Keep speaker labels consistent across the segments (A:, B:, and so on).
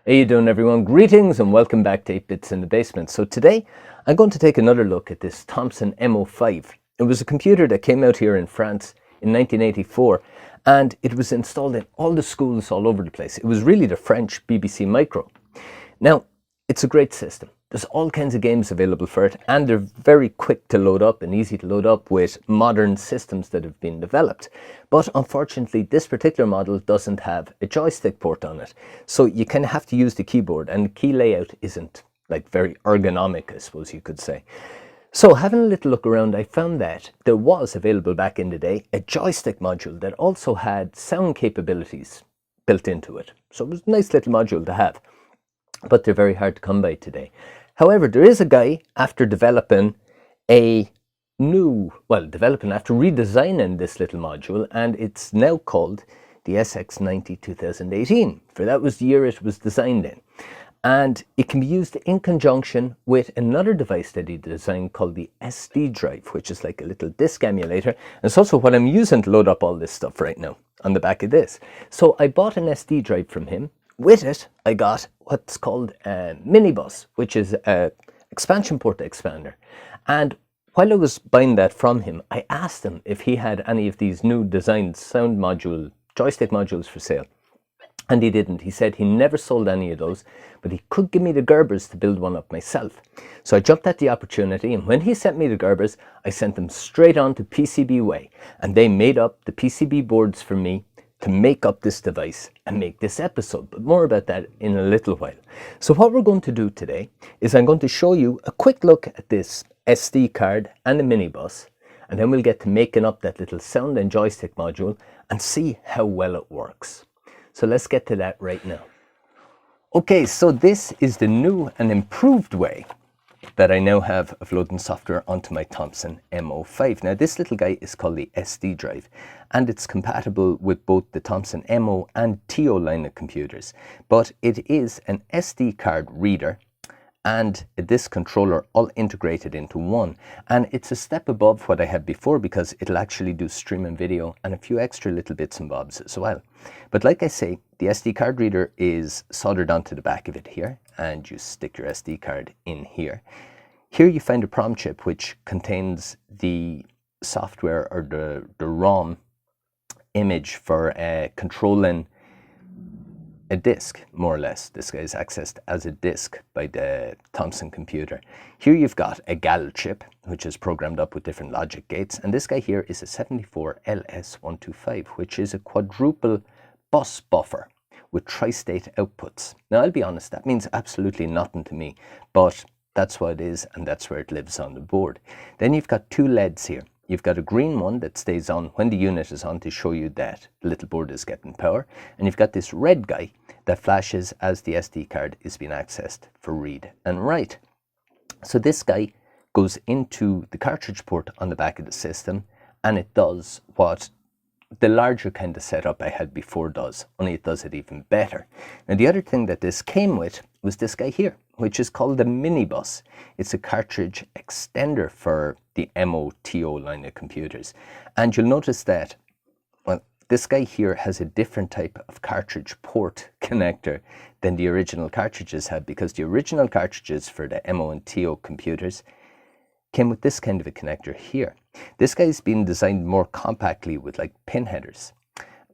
A: How you doing, everyone? Greetings and welcome back to 8-Bits in the Basement. So today I'm going to take another look at this Thomson MO5. It was a computer that came out here in France in 1984 and it was installed in all the schools all over the place. It was really the French BBC Micro. Now, it's a great system. There's all kinds of games available for it and they're very quick to load up and easy to load up with modern systems that have been developed. But unfortunately, this particular model doesn't have a joystick port on it. So you kind of have to use the keyboard and the key layout isn't like very ergonomic, I suppose you could say. So having a little look around, I found that there was available back in the day a joystick module that also had sound capabilities built into it. So it was a nice little module to have, but they're very hard to come by today. However, there is a guy after developing after redesigning this little module, and it's now called the SX90-2018, for that was the year it was designed in. And it can be used in conjunction with another device that he designed called the SDDrive, which is like a little disk emulator. And it's also what I'm using to load up all this stuff right now on the back of this. So I bought an SD drive from him. With it, I got what's called a Minibus, which is an expansion port expander. And while I was buying that from him, I asked him if he had any of these new designed sound module, joystick modules for sale. And he didn't. He said he never sold any of those, but he could give me the Gerbers to build one up myself. So I jumped at the opportunity, and when he sent me the Gerbers, I sent them straight on to PCBWay, and they made up the PCB boards for me to make up this device and make this episode, but more about that in a little while. So what we're going to do today is I'm going to show you a quick look at this SD card and the Minibus, and then we'll get to making up that little sound and joystick module and see how well it works. So let's get to that right now. Okay, so this is the new and improved way that I now have of loading software onto my Thomson MO5. Now this little guy is called the SD drive, and it's compatible with both the Thomson MO and TO line of computers, but it is an SD card reader and a disk controller all integrated into one, and it's a step above what I had before because it'll actually do streaming video and a few extra little bits and bobs as well. But like I say, the SD card reader is soldered onto the back of it here, and you stick your SD card in here. Here you find a PROM chip which contains the software or the ROM image for controlling a disk, more or less. This guy is accessed as a disk by the Thomson computer. Here you've got a GAL chip, which is programmed up with different logic gates. And this guy here is a 74LS125, which is a quadruple bus buffer with tri-state outputs. Now, I'll be honest, that means absolutely nothing to me, but that's what it is, and that's where it lives on the board. Then you've got two LEDs here. You've got a green one that stays on when the unit is on to show you that the little board is getting power. And you've got this red guy that flashes as the SD card is being accessed for read and write. So this guy goes into the cartridge port on the back of the system, and it does what the larger kind of setup I had before does, only it does it even better. Now the other thing that this came with was this guy here, which is called the Minibus. It's a cartridge extender for the MO/TO line of computers. And you'll notice that, well, this guy here has a different type of cartridge port connector than the original cartridges had, because the original cartridges for the MO and TO computers came with this kind of a connector here. This guy's been designed more compactly with like pin headers.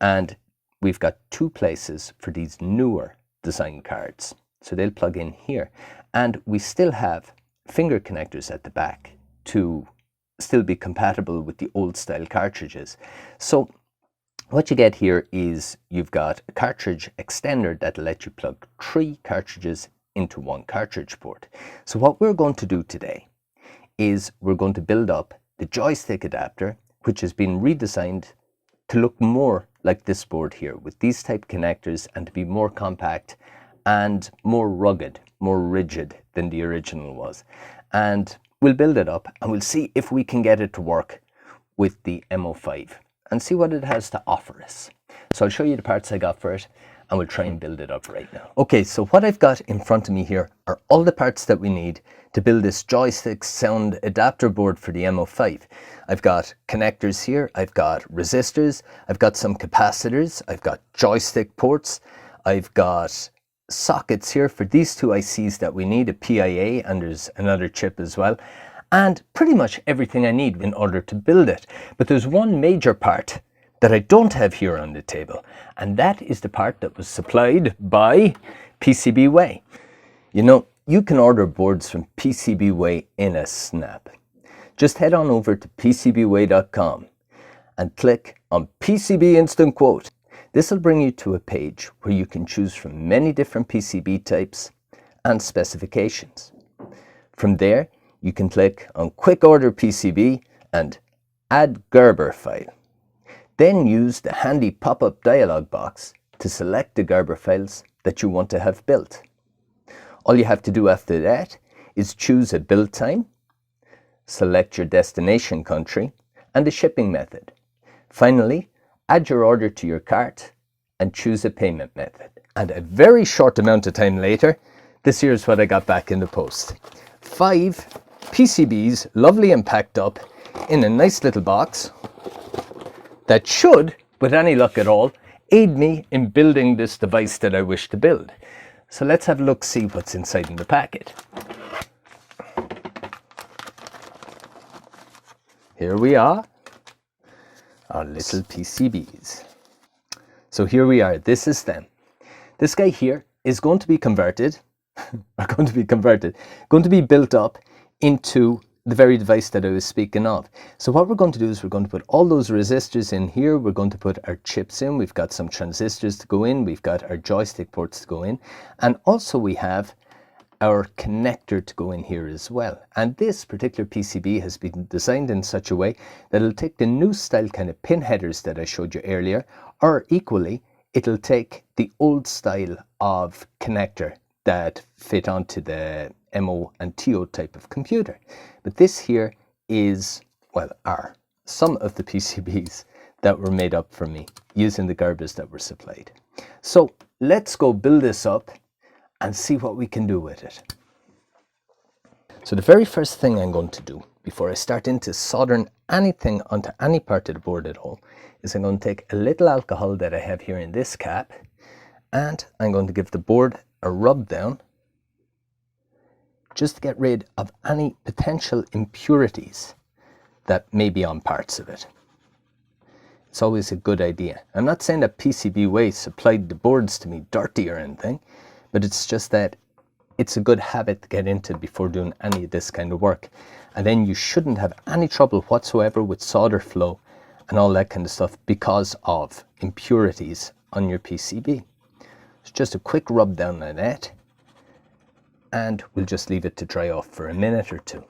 A: And we've got two places for these newer design cards. So they'll plug in here. And we still have finger connectors at the back to still be compatible with the old style cartridges. So what you get here is you've got a cartridge extender that'll let you plug 3 cartridges into one cartridge port. So what we're going to do today is we're going to build up the joystick adapter, which has been redesigned to look more like this board here with these type connectors and to be more compact and more rugged, more rigid than the original was. And we'll build it up and we'll see if we can get it to work with the MO5 and see what it has to offer us. So I'll show you the parts I got for it and we'll try and build it up right now. Okay, so what I've got in front of me here are all the parts that we need to build this joystick sound adapter board for the MO5. I've got connectors here, I've got resistors, I've got some capacitors, I've got joystick ports, I've got sockets here for these two ICs that we need, a PIA, and there's another chip as well, and pretty much everything I need in order to build it. But there's one major part that I don't have here on the table, and that is the part that was supplied by PCBWay. You know, you can order boards from PCBWay in a snap. Just head on over to PCBWay.com and click on PCB Instant Quote. This will bring you to a page where you can choose from many different PCB types and specifications. From there, you can click on Quick Order PCB and Add Gerber File. Then use the handy pop-up dialog box to select the Gerber files that you want to have built. All you have to do after that is choose a build time, select your destination country, and the shipping method. Finally, add your order to your cart and choose a payment method. And a very short amount of time later, this here's what I got back in the post. 5 PCBs, lovely and packed up in a nice little box that should, with any luck at all, aid me in building this device that I wish to build. So let's have a look, see what's inside in the packet. Here we are, our little PCBs. So here we are, this is them. This guy here is going to be converted, going to be built up into the very device that I was speaking of. So what we're going to do is we're going to put all those resistors in here. We're going to put our chips in. We've got some transistors to go in. We've got our joystick ports to go in. And also we have our connector to go in here as well. And this particular PCB has been designed in such a way that it'll take the new style kind of pin headers that I showed you earlier, or equally, it'll take the old style of connector that fit onto the MO and TO type of computer. But this here is, well, are some of the PCBs that were made up for me using the Gerbers that were supplied. So let's go build this up and see what we can do with it. So the very first thing I'm going to do before I start into soldering anything onto any part of the board at all is I'm going to take a little alcohol that I have here in this cap, and I'm going to give the board a rub down just to get rid of any potential impurities that may be on parts of it. It's always a good idea. I'm not saying that PCBWay supplied the boards to me dirty or anything, but it's just that it's a good habit to get into before doing any of this kind of work. And then you shouldn't have any trouble whatsoever with solder flow and all that kind of stuff because of impurities on your PCB. It's just a quick rub down on that, and we'll just leave it to dry off for a minute or two.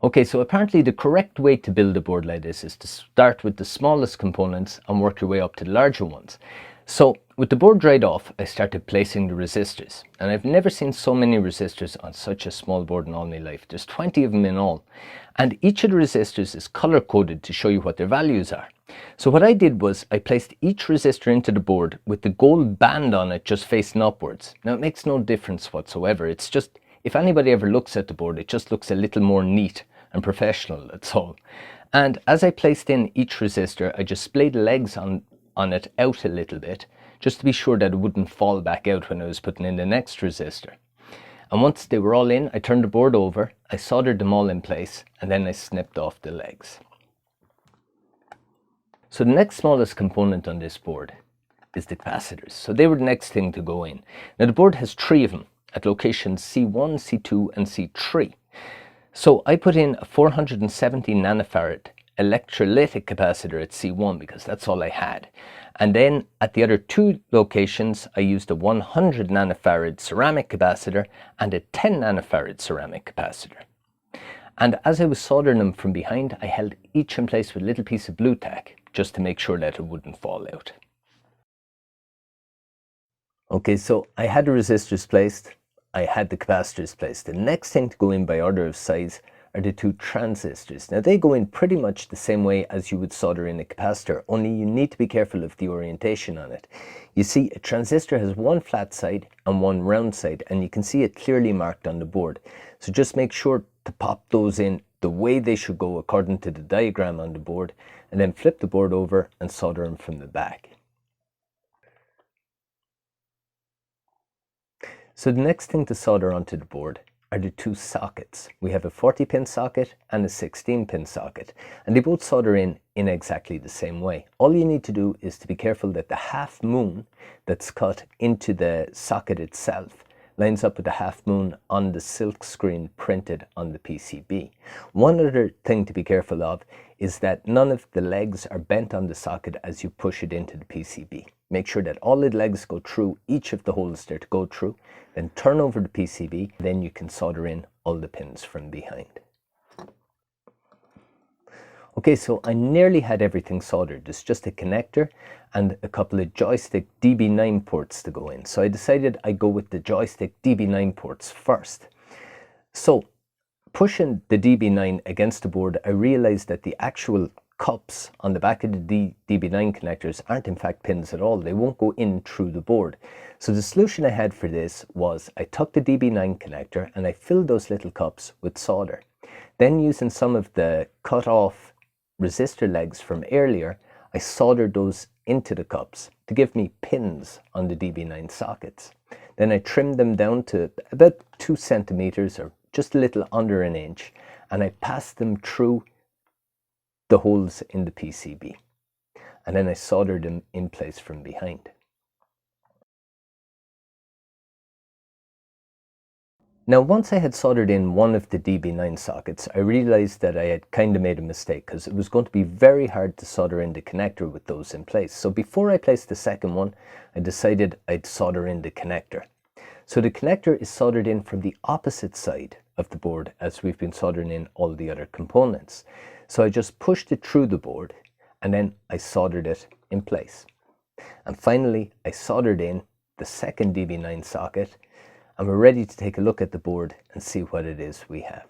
A: Okay, so apparently the correct way to build a board like this is to start with the smallest components and work your way up to the larger ones. So with the board dried off, I started placing the resistors, and I've never seen so many resistors on such a small board in all my life. There's 20 of them in all, and each of the resistors is color coded to show you what their values are. So what I did was I placed each resistor into the board with the gold band on it just facing upwards. Now it makes no difference whatsoever. It's just, if anybody ever looks at the board, it just looks a little more neat and professional, that's all. And as I placed in each resistor, I just splayed the legs on it out a little bit, just to be sure that it wouldn't fall back out when I was putting in the next resistor. And once they were all in, I turned the board over, I soldered them all in place, and then I snipped off the legs. So the next smallest component on this board is the capacitors. So they were the next thing to go in. Now the board has 3 of them at locations C1, C2 and C3. So I put in a 470 nanofarad electrolytic capacitor at C1 because that's all I had. And then at the other 2 locations, I used a 100 nanofarad ceramic capacitor and a 10 nanofarad ceramic capacitor. And as I was soldering them from behind, I held each in place with a little piece of blue tack just to make sure that it wouldn't fall out. Okay, so I had the resistors placed, I had the capacitors placed. The next thing to go in by order of size are the 2 transistors. Now they go in pretty much the same way as you would solder in a capacitor, only you need to be careful of the orientation on it. You see, a transistor has 1 flat side and 1 round side, and you can see it clearly marked on the board. So just make sure to pop those in the way they should go according to the diagram on the board, and then flip the board over and solder them from the back. So the next thing to solder onto the board are the two sockets. We have a 40-pin socket and a 16-pin socket, and they both solder in exactly the same way. All you need to do is to be careful that the half moon that's cut into the socket itself lines up with the half moon on the silk screen printed on the PCB. One other thing to be careful of is that none of the legs are bent on the socket as you push it into the PCB. Make sure that all the legs go through each of the holes there to go through, then turn over the PCB, then you can solder in all the pins from behind. Okay, so I nearly had everything soldered. There's just a connector and a couple of Joystick DB9 ports to go in. So I decided I'd go with the Joystick DB9 ports first. So pushing the DB9 against the board, I realized that the actual cups on the back of the DB9 connectors aren't in fact pins at all. They won't go in through the board. So the solution I had for this was I took the DB9 connector and I filled those little cups with solder. Then using some of the cut off resistor legs from earlier, I soldered those into the cups to give me pins on the DB9 sockets. Then I trimmed them down to about 2 centimeters or just a little under an inch, and I passed them through the holes in the PCB, and then I soldered them in place from behind. Now once I had soldered in one of the DB9 sockets, I realized that I had kind of made a mistake because it was going to be very hard to solder in the connector with those in place. So before I placed the second one, I decided I'd solder in the connector. So the connector is soldered in from the opposite side of the board as we've been soldering in all the other components. So I just pushed it through the board and then I soldered it in place. And finally, I soldered in the second DB9 socket, and we're ready to take a look at the board and see what it is we have.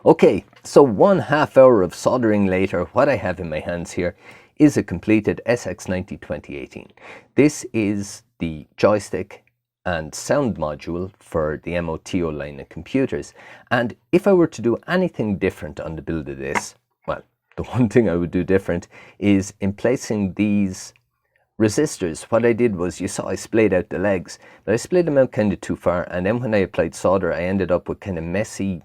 A: Okay, so 1/2 hour of soldering later, what I have in my hands here is a completed SX90-2018. This is the joystick and sound module for the MOTO line of computers. And if I were to do anything different on the build of this, well, the one thing I would do different is in placing these resistors. What I did was, you saw I splayed out the legs, but I splayed them out kind of too far, and then when I applied solder I ended up with kind of messy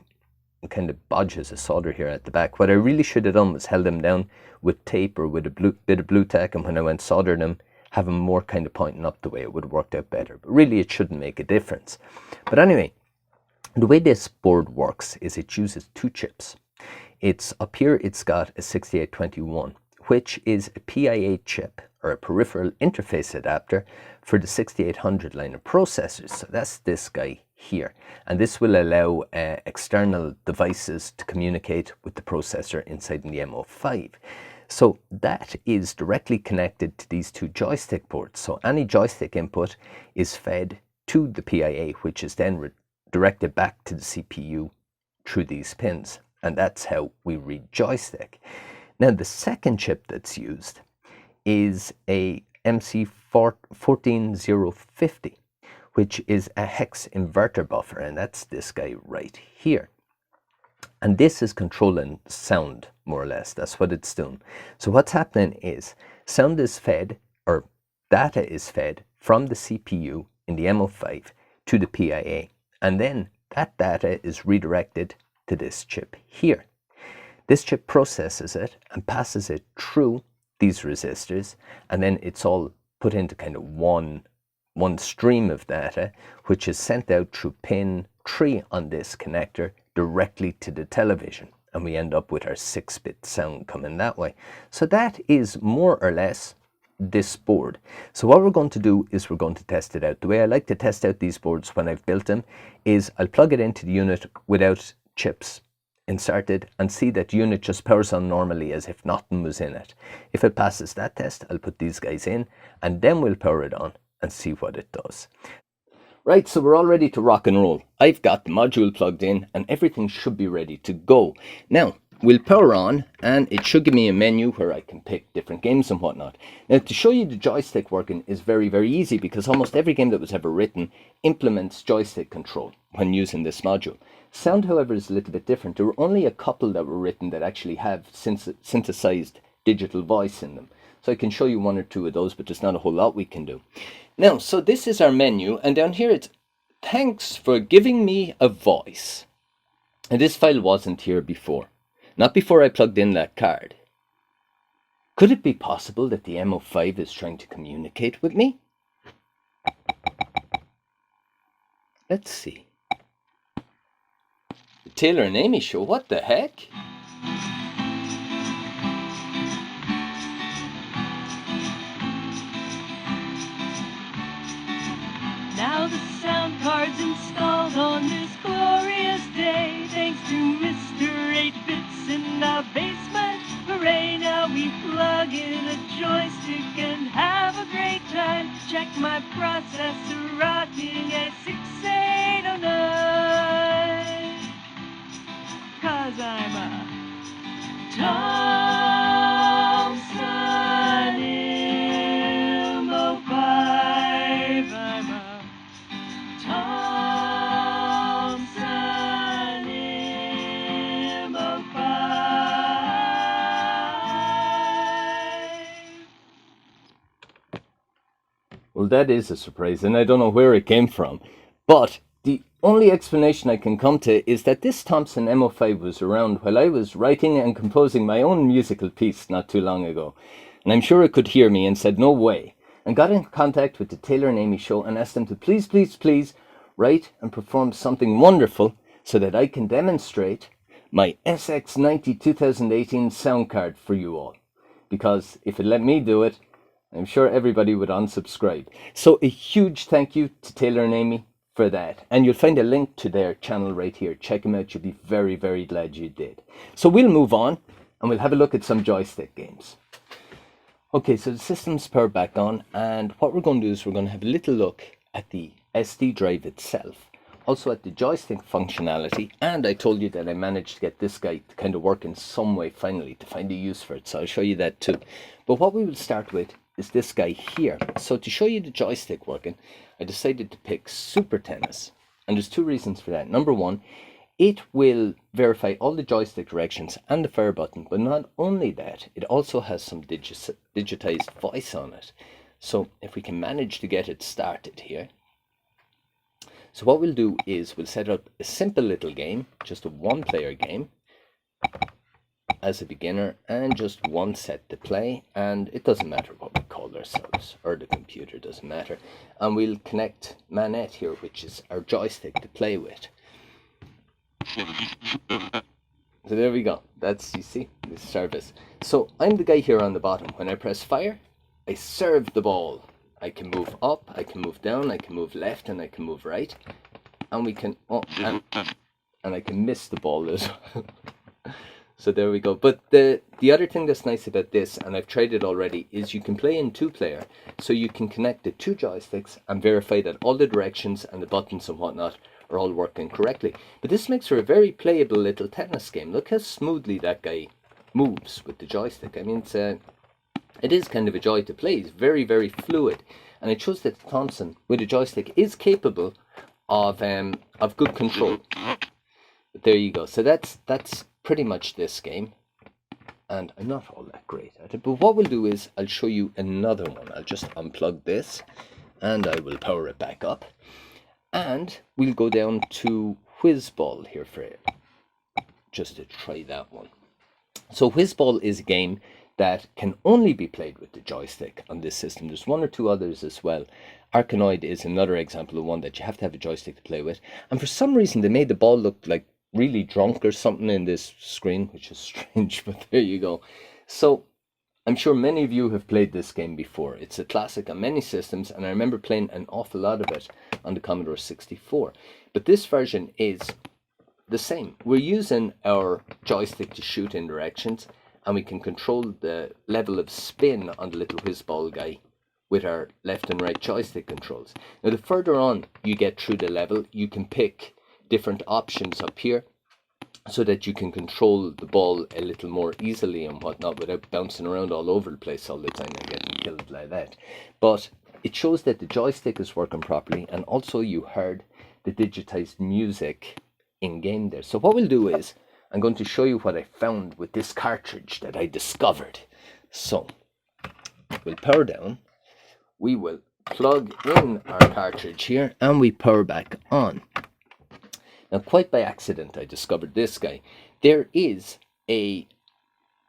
A: kind of bodges of solder here at the back. What I really should have done was held them down with tape or with a bit of blue tack, and when I went solder them, have them more kind of pointing up the way. It would have worked out better, but really it shouldn't make a difference. But anyway, the way this board works is it uses 2 chips. It's up here, it's got a 6821, which is a PIA chip, or a peripheral interface adapter, for the 6800 line of processors. So that's this guy here, and this will allow external devices to communicate with the processor inside the MO5. So that is directly connected to these 2 joystick ports. So any joystick input is fed to the PIA, which is then directed back to the CPU through these pins, and that's how we read joystick. Now the second chip that's used is a MC14050, which is a hex inverter buffer, and that's this guy right here. And this is controlling sound, more or less. That's what it's doing. So what's happening is sound is fed, or data is fed from the CPU in the MO5 to the PIA, and then that data is redirected to this chip here. This chip processes it and passes it through these resistors, and then it's all put into kind of one stream of data, which is sent out through pin 3 on this connector directly to the television, and we end up with our 6-bit sound coming that way. So that is more or less this board. So what we're going to do is we're going to test it out. The way I like to test out these boards when I've built them is I'll plug it into the unit without chips inserted and see that unit just powers on normally as if nothing was in it. If it passes that test, I'll put these guys in and then we'll power it on and see what it does. Right, so we're all ready to rock and roll. I've got the module plugged in and everything should be ready to go. Now, we'll power on and it should give me a menu where I can pick different games and whatnot. Now, to show you the joystick working is very, very easy because almost every game that was ever written implements joystick control when using this module. Sound, however, is a little bit different. There were only a couple that were written that actually have synthesized digital voice in them. So I can show you 1 or 2 of those, but there's not a whole lot we can do. Now, so this is our menu, and down here it's thanks for giving me a voice. And this file wasn't here before. Not before I plugged in that card. Could it be possible that the MO5 is trying to communicate with me? Let's see. The Taylor and Amy show, what the heck?
B: Now the sound card's installed on this glorious day, thanks to Mr. 8-Bits in the basement. Hooray, now we plug in a joystick and have a great time. Check my processor rocking at 6809. 'Cause I'm a Thompson MO5. I'm a Thompson MO5.
A: Well, that is a surprise, and I don't know where it came from. But the only explanation I can come to is that this Thompson MO5 was around while I was writing and composing my own musical piece not too long ago. And I'm sure it could hear me and said, no way. And got in contact with the Taylor and Amy show and asked them to please, please, please write and perform something wonderful so that I can demonstrate my SX90-2018 sound card for you all. Because if it let me do it, I'm sure everybody would unsubscribe. So a huge thank you to Taylor and Amy for that. And you'll find a link to their channel right here. Check them out. You'll be very, very glad you did. So we'll move on and we'll have a look at some joystick games. Okay, so the system's powered back on. And what we're going to do is we're going to have a little look at the SDDrive itself. Also at the joystick functionality. And I told you that I managed to get this guy to kind of work in some way finally to find a use for it. So I'll show you that too. But what we will start with is this guy here. So to show you the joystick working, I decided to pick Super Tennis. And there's two reasons for that. Number one, it will verify all the joystick directions and the fire button. But not only that, it also has some digitized voice on it. So if we can manage to get it started here. So what we'll do is we'll set up a simple little game, just a one-player game as a beginner, and just one set to play, and it doesn't matter what we call ourselves, or the computer doesn't matter. And we'll connect manette here, which is our joystick to play with. So there we go. That's, you see, the service. So I'm the guy here on the bottom. When I press fire, I serve the ball. I can move up, I can move down, I can move left, and I can move right. And we can, and I can miss the ball as well. So there we go. But the other thing that's nice about this, and I've tried it already, is you can play in two-player. So you can connect the two joysticks and verify that all the directions and the buttons and whatnot are all working correctly. But this makes for a very playable little tennis game. Look how smoothly that guy moves with the joystick. I mean, it is kind of a joy to play. It's very, very fluid. And it shows that Thompson, with a joystick, is capable of good control. But there you go. So that's pretty much this game, and I'm not all that great at it, but what we'll do is I'll show you another one. I'll just unplug this and I will power it back up, and we'll go down to Wizball here for it, just to try that one. So Wizball is a game that can only be played with the joystick on this system. There's one or two others as well. Arkanoid is another example of one that you have to have a joystick to play with, and for some reason they made the ball look like really drunk or something in this screen, which is strange, but there you go. So I'm sure many of you have played this game before. It's a classic on many systems, and I remember playing an awful lot of it on the Commodore 64. But this version is the same. We're using our joystick to shoot in directions, and we can control the level of spin on the little Wizball guy with our left and right joystick controls. Now the further on you get through the level, you can pick different options up here so that you can control the ball a little more easily and whatnot without bouncing around all over the place all the time and getting killed like that. But it shows that the joystick is working properly, and also you heard the digitized music in game there. So what we'll do is I'm going to show you what I found with this cartridge that I discovered. So we'll power down. We will plug in our cartridge here and we power back on. Now, quite by accident, I discovered this guy. There is a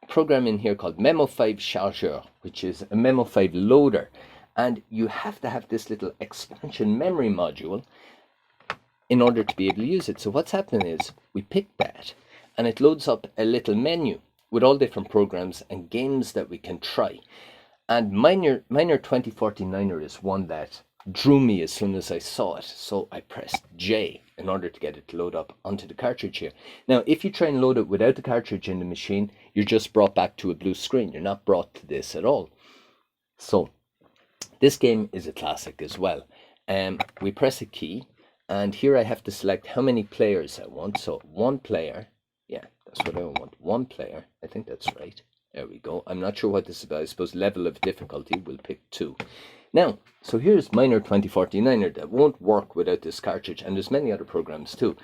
A: program in here called MO5 Chargeur, which is a MO5 loader, and you have to have this little expansion memory module in order to be able to use it. So what's happening is we pick that and it loads up a little menu with all different programs and games that we can try. And Miner 2049er is one that drew me as soon as I saw it. So I pressed J in order to get it to load up onto the cartridge here. Now, if you try and load it without the cartridge in the machine, you're just brought back to a blue screen. You're not brought to this at all. So this game is a classic as well. We press a key, and here I have to select how many players I want. So one player, yeah, that's what I want. One player, I think that's right. There we go. I'm not sure what this is about. I suppose level of difficulty, we'll pick 2. Now, so here's Miner 2049er that won't work without this cartridge, and there's many other programs too.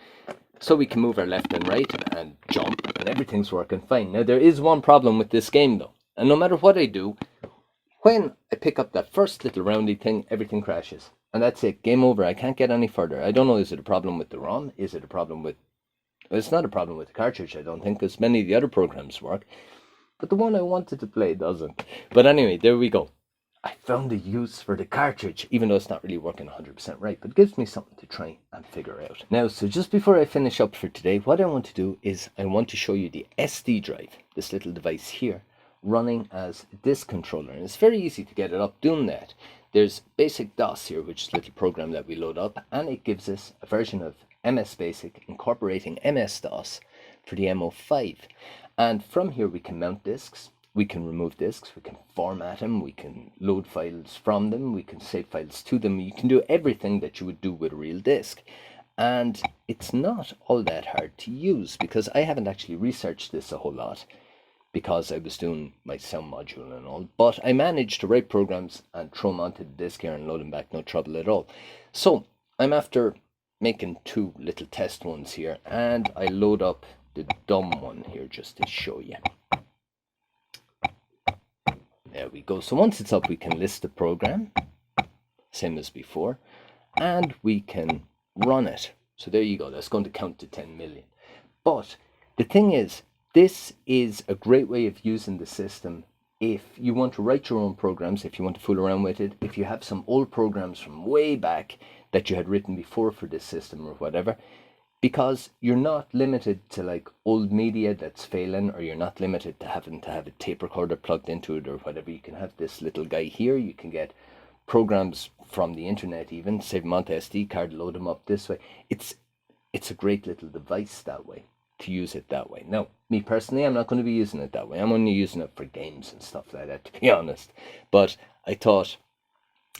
A: So we can move our left and right and jump, and everything's working fine. Now, there is one problem with this game though, and no matter what I do, when I pick up that first little roundy thing, everything crashes. And that's it, game over. I can't get any further. I don't know, is it a problem with the ROM? Is it a problem with... Well, it's not a problem with the cartridge, I don't think, because many of the other programs work. But the one I wanted to play doesn't. But anyway, there we go. I found a use for the cartridge, even though it's not really working 100% right, but it gives me something to try and figure out. Now, so just before I finish up for today, what I want to do is I want to show you the SDDrive, this little device here, running as a disk controller. And it's very easy to get it up doing that. There's Basic DOS here, which is a little program that we load up, and it gives us a version of MS Basic incorporating MS-DOS for the MO5. And from here we can mount disks. We can remove disks, we can format them, we can load files from them, we can save files to them. You can do everything that you would do with a real disk. And it's not all that hard to use, because I haven't actually researched this a whole lot because I was doing my sound module and all. But I managed to write programs and throw them onto the disk here and load them back, no trouble at all. So I'm after making 2 little test ones here, and I load up the dumb one here just to show you. There we go. So once it's up, we can list the program, same as before, and we can run it. So there you go. That's going to count to 10 million. But the thing is, this is a great way of using the system if you want to write your own programs, if you want to fool around with it, if you have some old programs from way back that you had written before for this system or whatever, because you're not limited to like old media that's failing, or you're not limited to having to have a tape recorder plugged into it or whatever. You can have this little guy here. You can get programs from the internet even, save them onto SD card, load them up this way. It's a great little device that way, to use it that way. Now, me personally, I'm not going to be using it that way. I'm only using it for games and stuff like that, to be honest. But I thought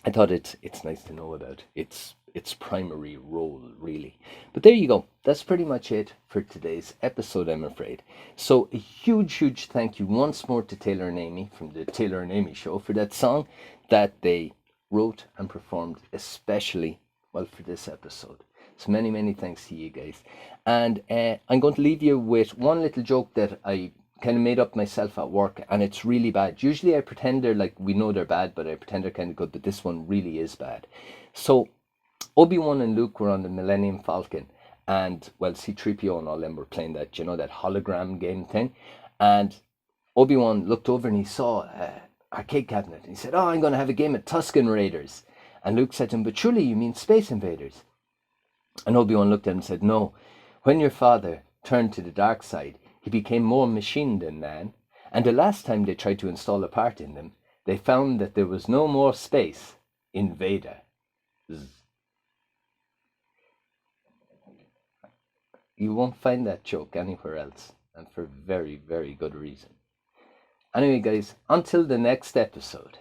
A: it's nice to know about its primary role, really. But there you go. That's pretty much it for today's episode, I'm afraid. So a huge thank you once more to Taylor and Amy from the Taylor and Amy Show for that song that they wrote and performed especially well for this episode. So many thanks to you guys. And I'm going to leave you with one little joke that I kind of made up myself at work, and it's really bad. Usually I pretend they're like, we know they're bad, but I pretend they're kind of good, but this one really is bad. So Obi-Wan and Luke were on the Millennium Falcon, and well, C-3PO and all them were playing that, you know, that hologram game thing. And Obi-Wan looked over and he saw an arcade cabinet, and he said, "Oh, I'm going to have a game of Tusken Raiders." And Luke said to him, "But surely you mean Space Invaders?" And Obi-Wan looked at him and said, "No, when your father turned to the dark side, he became more machine than man, and the last time they tried to install a part in them, they found that there was no more space in Vader." You won't find that joke anywhere else, and for very good reason. Anyway, guys, until the next episode,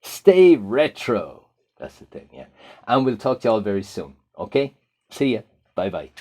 A: stay retro. That's the thing, yeah. And we'll talk to you all very soon, okay? See ya. Bye-bye.